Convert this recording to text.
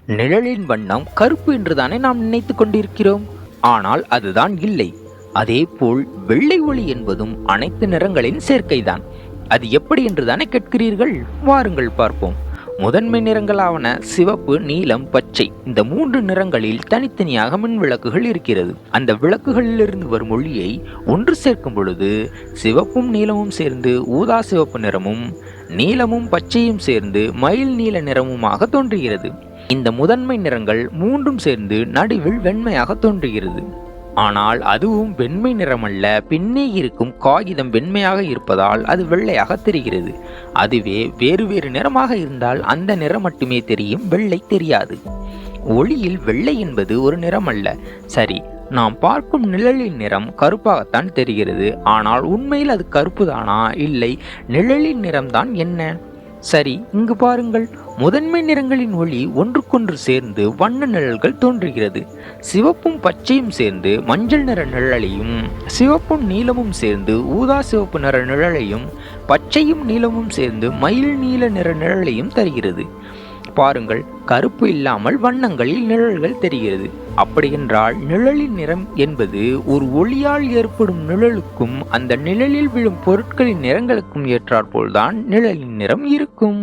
நிழலின் வண்ணம் கருப்பு என்றுதானே நாம் நினைத்துக் கொண்டிருக்கிறோம். ஆனால் அதுதான் இல்லை. அதேபோல் வெள்ளை ஒளி என்பதும் அனைத்து நிறங்களின் சேர்க்கைதான். அது எப்படி என்றுதானே கேட்கிறீர்கள்? வாருங்கள் பார்ப்போம். முதன்மை நிறங்களாவன சிவப்பு, நீலம், பச்சை. இந்த 3 நிறங்களில் தனித்தனியாக மின் விளக்குகள் இருக்கிறது. அந்த விளக்குகளிலிருந்து வரும் ஒளியை ஒன்று சேர்க்கும் பொழுது சிவப்பும் நீலமும் சேர்ந்து ஊதா சிவப்பு நிறமும், நீலமும் பச்சையும் சேர்ந்து மயில் நீல நிறமுமாக தோன்றுகிறது. இந்த முதன்மை நிறங்கள் 3ம் சேர்ந்து நடுவில் வெண்மையாக தோன்றுகிறது. ஆனால் அதுவும் வெண்மை நிறமல்ல, பின்னே இருக்கும் காகிதம் வெண்மையாக இருப்பதால் அது வெள்ளையாக தெரிகிறது. அதுவே வேறு வேறு நிறமாக இருந்தால் அந்த நிறம் மட்டுமே தெரியும், வெள்ளை தெரியாது. ஒளியில் வெள்ளை என்பது ஒரு நிறம் அல்ல. சரி, நாம் பார்க்கும் நிழலின் நிறம் கருப்பாகத்தான் தெரிகிறது. ஆனால் உண்மையில் அது கருப்பு தானா? இல்லை, நிழலின் நிறம்தான் என்ன? சரி, இங்கு பாருங்கள். முதன்மை நிறங்களின் ஒளி ஒன்றுக்கொன்று சேர்ந்து வண்ண நிழல்கள் தோன்றுகிறது. சிவப்பும் பச்சையும் சேர்ந்து மஞ்சள் நிற நிழலையும், சிவப்பும் நீலமும் சேர்ந்து ஊதா சிவப்பு நிற நிழலையும், பச்சையும் நீலமும் சேர்ந்து மயில் நீல நிற நிழலையும் தருகிறது. பாருங்கள், கருப்பு இல்லாமல் வண்ணங்களில் நிழல்கள் தெரிகிறது. அப்படியென்றால் நிழலின் நிறம் என்பது ஒரு ஒளியால் ஏற்படும் நிழலுக்கும் அந்த நிழலில் விழும் பொருட்களின் நிறங்களுக்கும் ஏற்றாற்போல்தான் நிழலின் நிறம் இருக்கும்.